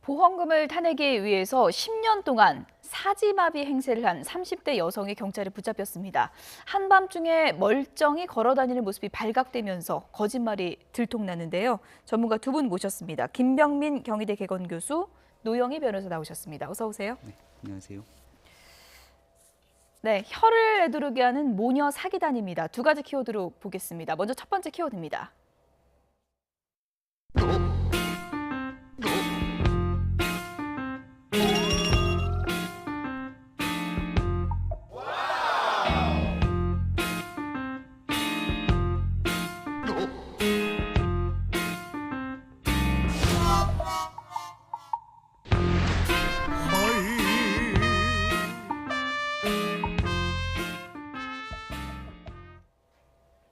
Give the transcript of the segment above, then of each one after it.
보험금을 타내기 위해서 10년 동안 사지마비 행세를 한 30대 여성이 경찰에 붙잡혔습니다. 한밤중에 멀쩡히 걸어다니는 모습이 발각되면서 거짓말이 들통났는데요. 전문가 두 분 모셨습니다. 김병민 경희대 개건교수, 노영희 변호사 나오셨습니다. 어서 오세요. 네, 안녕하세요. 네, 혀를 내두르게 하는 모녀 사기단입니다. 두 가지 키워드로 보겠습니다. 먼저 첫 번째 키워드입니다.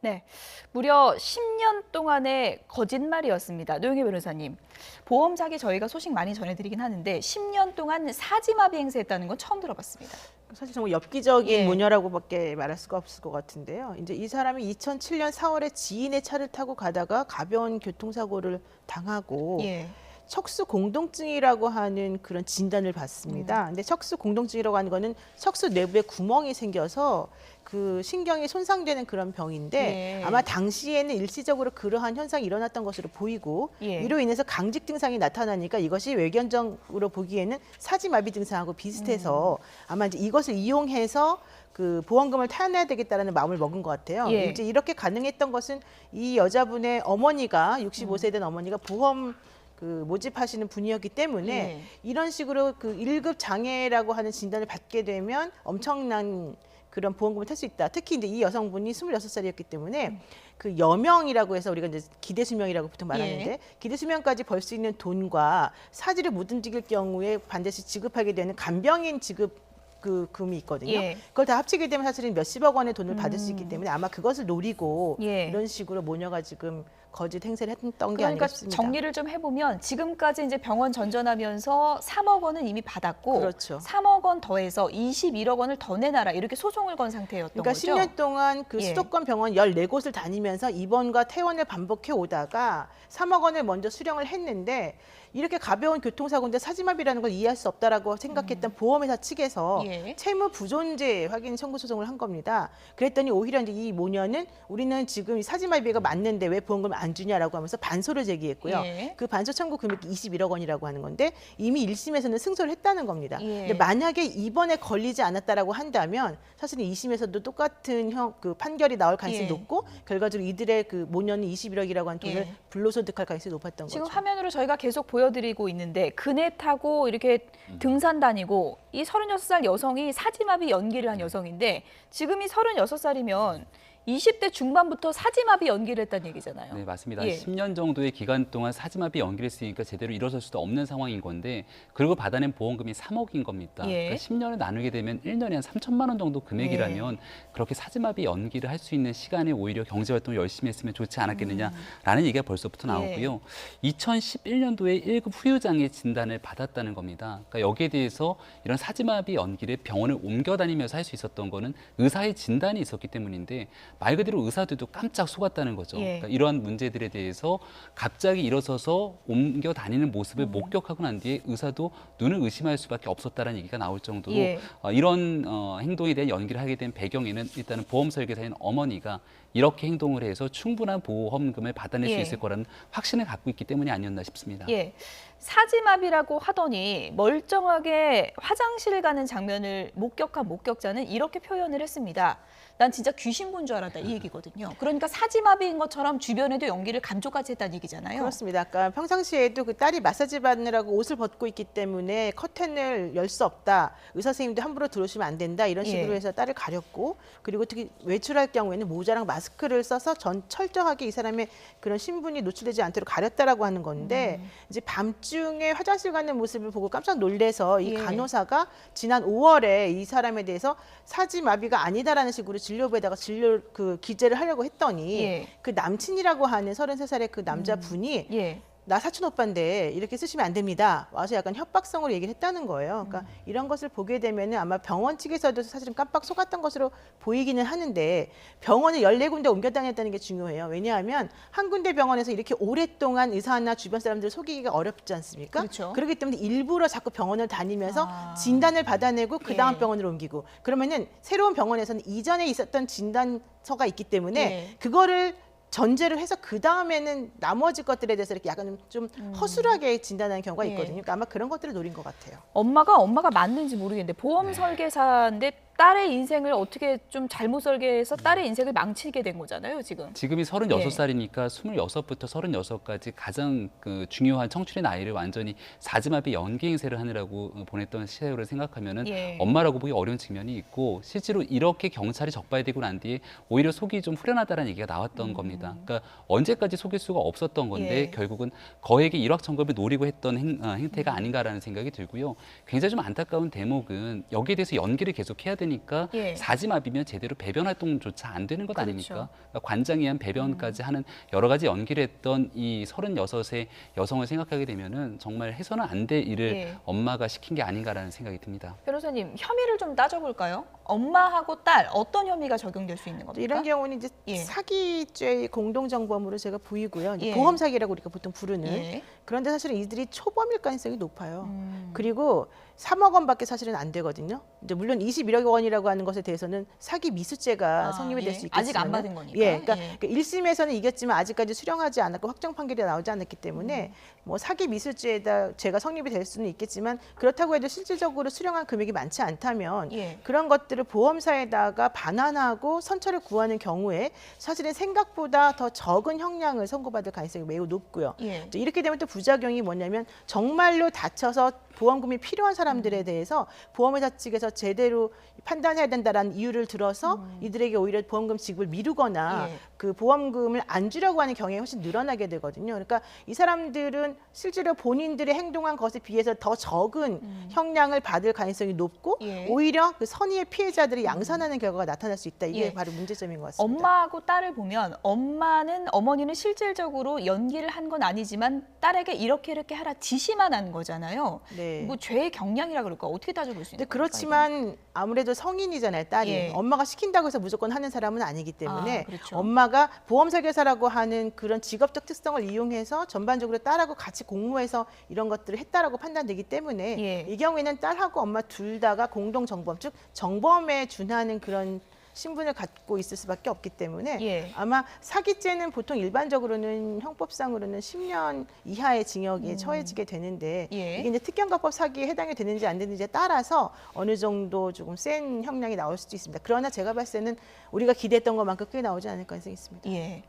네, 무려 10년 동안의 거짓말이었습니다. 노영희 변호사님, 보험 사기 저희가 소식 많이 전해드리긴 하는데 10년 동안 사지마비 행세했다는 건 처음 들어봤습니다. 사실 정말 엽기적인 예. 모녀라고밖에 말할 수가 없을 것 같은데요. 이제 이 사람이 2007년 4월에 지인의 차를 타고 가다가 가벼운 교통사고를 당하고 예. 척수 공동증이라고 하는 그런 진단을 받습니다. 근데 척수 공동증이라고 하는 거는 척수 내부에 구멍이 생겨서 그 신경이 손상되는 그런 병인데 예. 아마 당시에는 일시적으로 그러한 현상이 일어났던 것으로 보이고 예. 이로 인해서 강직 증상이 나타나니까 이것이 외견적으로 보기에는 사지마비 증상하고 비슷해서 아마 이제 이것을 이용해서 그 보험금을 타내야 되겠다라는 마음을 먹은 것 같아요. 예. 이제 이렇게 가능했던 것은 이 여자분의 어머니가 65세 된 어머니가 보험 그 모집하시는 분이었기 때문에 예. 이런 식으로 그 1급 장애라고 하는 진단을 받게 되면 엄청난 그런 보험금을 탈 수 있다. 특히 이제 이 여성분이 26살이었기 때문에 그 여명이라고 해서 우리가 이제 기대수명이라고 보통 말하는데 예. 기대수명까지 벌 수 있는 돈과 사지를 못 움직일 경우에 반드시 지급하게 되는 간병인 지급 그 금이 있거든요. 예. 그걸 다 합치게 되면 사실은 몇십억 원의 돈을 받을 수 있기 때문에 아마 그것을 노리고 예. 이런 식으로 모녀가 지금 거짓 행세를 했던 게 아닌가 그러니까 싶습니다. 정리를 좀 해보면 지금까지 이제 병원 전전하면서 3억 원은 이미 받았고 그렇죠. 3억 원 더해서 21억 원을 더 내놔라 이렇게 소송을 건 상태였던 그러니까 거죠. 10년 동안 그 예. 수도권 병원 14곳을 다니면서 입원과 퇴원을 반복해 오다가 3억 원을 먼저 수령을 했는데 이렇게 가벼운 교통사고인데 사지마비라는 걸 이해할 수 없다라고 생각했던 보험회사 측에서 예. 채무 부존재 확인 청구 소송을 한 겁니다. 그랬더니 오히려 이제 이 모녀는 우리는 지금 이 사지마비가 맞는데 왜 보험금을 안 주냐라고 하면서 반소를 제기했고요. 예. 그 반소 청구 금액이 21억 원이라고 하는 건데 이미 1심에서는 승소를 했다는 겁니다. 예. 근데 만약에 이번에 걸리지 않았다라고 한다면 사실은 2심에서도 똑같은 그 판결이 나올 가능성이 예. 높고 결과적으로 이들의 그 모녀는 21억이라고 하는 돈을 예. 불로소득할 가능성이 높았던 지금 거죠. 화면으로 저희가 계속 보여드리고 있는데 그네 타고 이렇게 등산 다니고 이 36살 여성이 사지마비 연기를 한 여성인데 지금 이 36살이면 20대 중반부터 사지마비 연기를 했다는 얘기잖아요. 네, 맞습니다. 예. 10년 정도의 기간 동안 사지마비 연기를 했으니까 제대로 일어설 수도 없는 상황인 건데 그리고 받아낸 보험금이 3억인 겁니다. 예. 그러니까 10년을 나누게 되면 1년에 한 3천만 원 정도 금액이라면 그렇게 사지마비 연기를 할 수 있는 시간에 오히려 경제활동을 열심히 했으면 좋지 않았겠느냐라는 얘기가 벌써부터 나오고요. 2011년도에 1급 후유장애 진단을 받았다는 겁니다. 그러니까 여기에 대해서 이런 사지마비 연기를 병원을 옮겨 다니면서 할 수 있었던 거는 의사의 진단이 있었기 때문인데 말 그대로 의사들도 깜짝 속았다는 거죠. 예. 그러니까 이러한 문제들에 대해서 갑자기 일어서서 옮겨 다니는 모습을 목격하고 난 뒤에 의사도 눈을 의심할 수밖에 없었다는 얘기가 나올 정도로 예. 이런 행동에 대한 연기를 하게 된 배경에는 일단은 보험 설계사인 어머니가 이렇게 행동을 해서 충분한 보험금을 받아낼 예. 수 있을 거라는 확신을 갖고 있기 때문이 아니었나 싶습니다. 예. 사지마비라고 하더니 멀쩡하게 화장실 가는 장면을 목격한 목격자는 이렇게 표현을 했습니다. 난 진짜 귀신 본 줄 알았다 이 얘기거든요. 그러니까 사지마비인 것처럼 주변에도 연기를 감쪽같이 했다는 얘기잖아요. 그렇습니다. 아까 평상시에도 그 딸이 마사지 받느라고 옷을 벗고 있기 때문에 커튼을 열 수 없다. 의사 선생님도 함부로 들어오시면 안 된다. 이런 식으로 예. 해서 딸을 가렸고 그리고 특히 외출할 경우에는 모자랑 마스크를 써서 철저하게 이 사람의 그런 신분이 노출되지 않도록 가렸다라고 하는 건데 이제 밤중에 화장실 가는 모습을 보고 깜짝 놀래서 이 예. 간호사가 지난 5월에 이 사람에 대해서 사지마비가 아니다라는 식으로 진료부에다가 진료 그 기재를 하려고 했더니 예. 그 남친이라고 하는 33살의 그 남자분이 예. 나 사촌 오빠인데 이렇게 쓰시면 안 됩니다. 와서 약간 협박성으로 얘기를 했다는 거예요. 그러니까 이런 것을 보게 되면은 아마 병원 측에서도 사실은 깜빡 속았던 것으로 보이기는 하는데 병원을 14군데 옮겨 다녔다는 게 중요해요. 왜냐하면 한 군데 병원에서 이렇게 오랫동안 의사나 주변 사람들을 속이기가 어렵지 않습니까? 그렇죠. 그렇기 때문에 일부러 자꾸 병원을 다니면서 아. 진단을 받아내고 그 다음 예. 병원으로 옮기고 그러면은 새로운 병원에서는 이전에 있었던 진단서가 있기 때문에 예. 그거를 전제를 해서 그 다음에는 나머지 것들에 대해서 이렇게 약간 좀 허술하게 진단하는 경우가 예. 있거든요. 그러니까 아마 그런 것들을 노린 것 같아요. 엄마가 맞는지 모르겠는데 보험 설계사인데 딸의 인생을 어떻게 좀 잘못 설계해서 딸의 인생을 망치게 된 거잖아요, 지금. 지금이 36살이니까 26부터 36까지 가장 그 중요한 청춘의 나이를 완전히 사지마비 연기 행세를 하느라고 보냈던 시대를 생각하면은 예. 엄마라고 보기 어려운 측면이 있고 실제로 이렇게 경찰이 적발되고 난 뒤에 오히려 속이 좀 후련하다는 얘기가 나왔던 겁니다. 그러니까 언제까지 속일 수가 없었던 건데 예. 결국은 거액의 일확천금을 노리고 했던 행태가 아닌가라는 생각이 들고요. 굉장히 좀 안타까운 대목은 여기에 대해서 연기를 계속해야 되니까 예. 사지마비면 제대로 배변 활동조차 안 되는 것 그렇죠. 아닙니까? 그러니까 관장에 의한 배변까지 하는 여러 가지 연기를 했던 이 36의 여성을 생각하게 되면은 정말 해서는 안 될 일을 예. 엄마가 시킨 게 아닌가라는 생각이 듭니다. 변호사님, 혐의를 좀 따져볼까요? 엄마하고 딸 어떤 혐의가 적용될 수 있는 겁니까? 이런 경우는 이제 예. 사기죄의 공동정범으로 제가 보이고요. 이제 예. 보험 사기라고 우리가 보통 부르는. 예. 그런데 사실은 이들이 초범일 가능성이 높아요. 음. 그리고 3억 원밖에 사실은 안 되거든요. 이제 물론 21억 원이라고 하는 것에 대해서는 사기 미수죄가 성립이 될 수 있겠지만 아직 안 받은 거니까. 예, 그러니까 1심에서는 이겼지만 아직까지 수령하지 않았고 확정 판결이 나오지 않았기 때문에 뭐 사기 미수죄에다 죄가 성립이 될 수는 있겠지만 그렇다고 해도 실질적으로 수령한 금액이 많지 않다면 예. 그런 것들을 보험사에다가 반환하고 선처를 구하는 경우에 사실은 생각보다 더 적은 형량을 선고받을 가능성이 매우 높고요. 예. 이제 이렇게 되면 또 부작용이 뭐냐면 정말로 다쳐서 보험금이 필요한 사람들에 대해서 보험회사 측에서 제대로 판단해야 된다라는 이유를 들어서 이들에게 오히려 보험금 지급을 미루거나 예. 그 보험금을 안 주려고 하는 경향이 훨씬 늘어나게 되거든요. 그러니까 이 사람들은 실제로 본인들의 행동한 것에 비해서 더 적은 형량을 받을 가능성이 높고 예. 오히려 그 선의의 피해자들이 양산하는 결과가 나타날 수 있다. 이게 예. 바로 문제점인 것 같습니다. 엄마하고 딸을 보면 어머니는 실질적으로 연기를 한 건 아니지만 딸에게 이렇게 하라 지시만 한 거잖아요. 네. 뭐 죄의 경량이라 그럴까 어떻게 따져볼 수 근데 있는 겁니까? 그렇지만 아무래도 성인이잖아요, 딸이. 예. 엄마가 시킨다고 해서 무조건 하는 사람은 아니기 때문에 아, 그렇죠. 엄마가 보험 설계사라고 하는 그런 직업적 특성을 이용해서 전반적으로 딸하고 같이 공모해서 이런 것들을 했다라고 판단되기 때문에 예. 이 경우에는 딸하고 엄마 둘 다가 공동 정범, 즉 정범에 준하는 그런 신분을 갖고 있을 수밖에 없기 때문에 예. 아마 사기죄는 보통 일반적으로는 형법상으로는 10년 이하의 징역에 처해지게 되는데 예. 이게 이제 특경가법 사기에 해당이 되는지 안 되는지에 따라서 어느 정도 조금 센 형량이 나올 수도 있습니다. 그러나 제가 봤을 때는 우리가 기대했던 것만큼 꽤 나오지 않을 가능성이 있습니다. 예.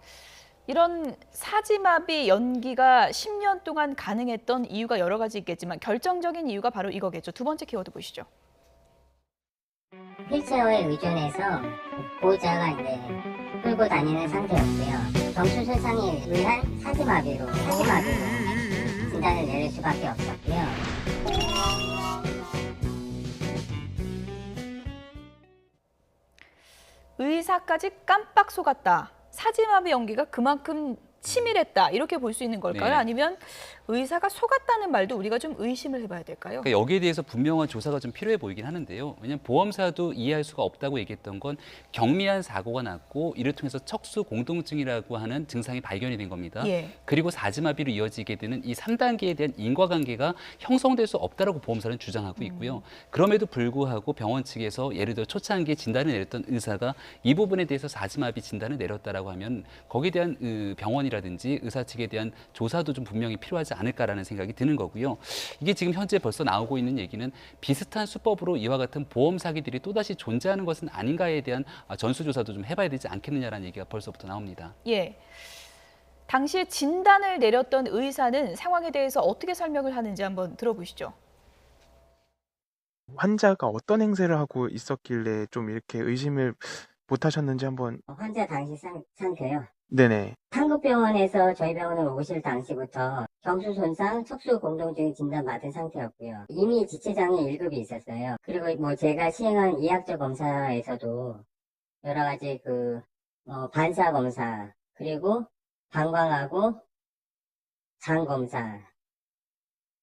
이런 사지마비 연기가 10년 동안 가능했던 이유가 여러 가지 있겠지만 결정적인 이유가 바로 이거겠죠. 두 번째 키워드 보시죠. 휠체어에 의존해서 보호자가 이제 끌고 다니는 상태였고요. 경추 손상에 의한 사지마비로 진단을 내릴 수밖에 없었고요. 의사까지 깜빡 속았다. 사지마비 연기가 그만큼 치밀했다. 이렇게 볼 수 있는 걸까요? 네. 아니면 의사가 속았다는 말도 우리가 좀 의심을 해봐야 될까요? 그러니까 여기에 대해서 분명한 조사가 좀 필요해 보이긴 하는데요. 왜냐하면 보험사도 이해할 수가 없다고 얘기했던 건 경미한 사고가 났고 이를 통해서 척수 공동증이라고 하는 증상이 발견이 된 겁니다. 예. 그리고 사지마비로 이어지게 되는 이 3단계에 대한 인과관계가 형성될 수 없다라고 보험사는 주장하고 있고요. 그럼에도 불구하고 병원 측에서 예를 들어 초창기에 진단을 내렸던 의사가 이 부분에 대해서 사지마비 진단을 내렸다라고 하면 거기에 대한 병원이라든지 의사 측에 대한 조사도 좀 분명히 필요하지 않을까라는 생각이 드는 거고요. 이게 지금 현재 벌써 나오고 있는 얘기는 비슷한 수법으로 이와 같은 보험 사기들이 또다시 존재하는 것은 아닌가에 대한 전수조사도 좀 해봐야 되지 않겠느냐라는 얘기가 벌써부터 나옵니다. 예. 당시에 진단을 내렸던 의사는 상황에 대해서 어떻게 설명을 하는지 한번 들어보시죠. 환자가 어떤 행세를 하고 있었길래 좀 이렇게 의심을 못 하셨는지 한번. 환자 당시 상태요. 네네. 한국병원에서 저희 병원을 오실 당시부터 경추 손상, 척수 공동증이 진단받은 상태였고요. 이미 지체장애 1급이 있었어요. 그리고 뭐 제가 시행한 이학적 검사에서도 여러 가지 반사 검사, 그리고 방광하고 장 검사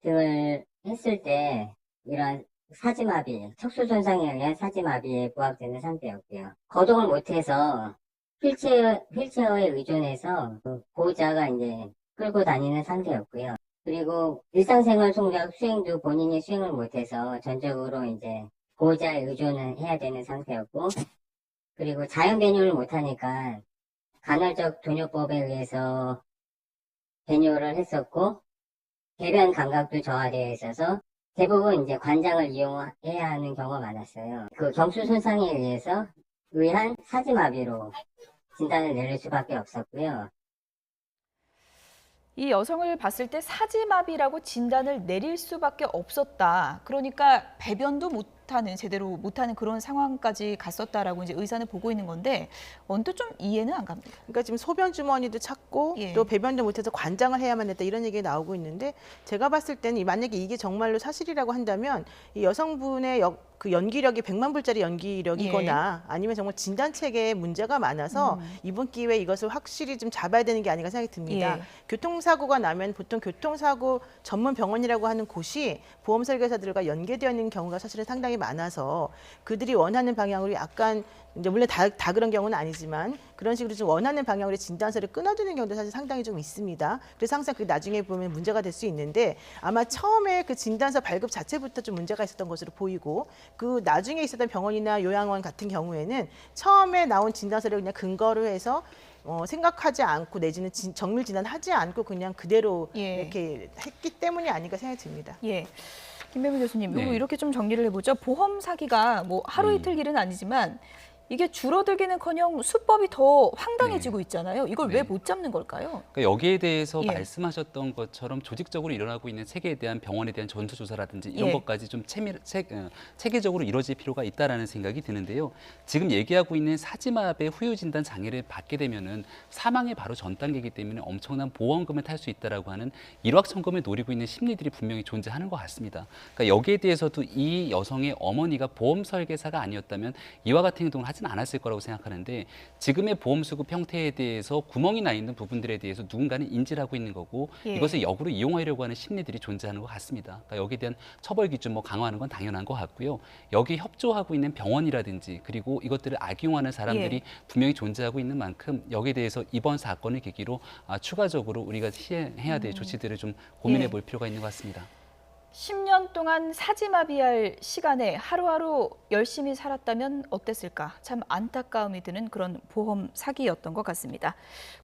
등을 했을 때 이러한 사지마비, 척수손상에 의한 사지마비에 부합되는 상태였고요. 거동을 못해서 휠체어에 의존해서 그 보호자가 이제 끌고 다니는 상태였고요. 그리고 일상생활 동작 수행도 본인이 수행을 못해서 전적으로 이제 보호자에 의존을 해야 되는 상태였고, 그리고 자연 배뇨를 못하니까 간헐적 돈요법에 의해서 배뇨를 했었고, 배변 감각도 저하되어 있어서 대부분 이제 관장을 이용해야 하는 경우가 많았어요. 그 경수 손상에 의한 사지마비로 진단을 내릴 수밖에 없었고요. 이 여성을 봤을 때 사지마비라고 진단을 내릴 수밖에 없었다. 그러니까 배변도 제대로 못하는 그런 상황까지 갔었다라고 이제 의사는 보고 있는 건데 언뜻 좀 이해는 안 갑니다. 그러니까 지금 소변 주머니도 찾고 예. 또 배변도 못해서 관장을 해야만 했다 이런 얘기가 나오고 있는데 제가 봤을 때는 만약에 이게 정말로 사실이라고 한다면 이 여성분의 그 연기력이 100만 불짜리 연기력이거나 아니면 정말 진단 체계에 문제가 많아서 이번 기회에 이것을 확실히 좀 잡아야 되는 게 아닌가 생각이 듭니다. 예. 교통사고가 나면 보통 교통사고 전문 병원이라고 하는 곳이 보험 설계사들과 연계되어 있는 경우가 사실은 상당히 많아서 그들이 원하는 방향으로 약간 이제 물론 다 그런 경우는 아니지만 그런 식으로 좀 원하는 방향으로 진단서를 끊어주는 경우도 사실 상당히 좀 있습니다. 그래서 항상 그 나중에 보면 문제가 될 수 있는데 아마 처음에 그 진단서 발급 자체부터 좀 문제가 있었던 것으로 보이고 그 나중에 있었던 병원이나 요양원 같은 경우에는 처음에 나온 진단서를 그냥 근거로 해서 생각하지 않고 내지는 정밀 진단하지 않고 그냥 그대로 예. 이렇게 했기 때문이 아닌가 생각이 듭니다. 예. 김배미 교수님, 네. 요거 이렇게 좀 정리를 해보죠. 보험 사기가 뭐 하루 이틀 일은 아니지만 이게 줄어들기는커녕 수법이 더 황당해지고 있잖아요. 이걸 왜 네. 못 잡는 걸까요? 그러니까 여기에 대해서 예. 말씀하셨던 것처럼 조직적으로 일어나고 있는 체계에 대한 병원에 대한 전수조사라든지 이런 예. 것까지 좀 체계적으로 이루어질 필요가 있다라는 생각이 드는데요. 지금 얘기하고 있는 사지마비의 후유 진단 장애를 받게 되면은 사망의 바로 전 단계이기 때문에 엄청난 보험금을 탈 수 있다라고 하는 일확천금을 노리고 있는 심리들이 분명히 존재하는 것 같습니다. 그러니까 여기에 대해서도 이 여성의 어머니가 보험 설계사가 아니었다면 이와 같은 행동을 하진 않았을 거라고 생각하는데 지금의 보험 수급 형태에 대해서 구멍이 나 있는 부분들에 대해서 누군가는 인지를 하고 있는 거고 예. 이것을 역으로 이용하려고 하는 심리들이 존재하는 것 같습니다. 그러니까 여기에 대한 처벌 기준 강화하는 건 당연한 것 같고요. 여기 협조하고 있는 병원이라든지 그리고 이것들을 악용하는 사람들이 예. 분명히 존재하고 있는 만큼 여기에 대해서 이번 사건을 계기로 추가적으로 우리가 시행해야 될 조치들을 좀 고민해 예. 볼 필요가 있는 것 같습니다. 10년 동안 사지마비할 시간에 하루하루 열심히 살았다면 어땠을까? 참 안타까움이 드는 그런 보험 사기였던 것 같습니다.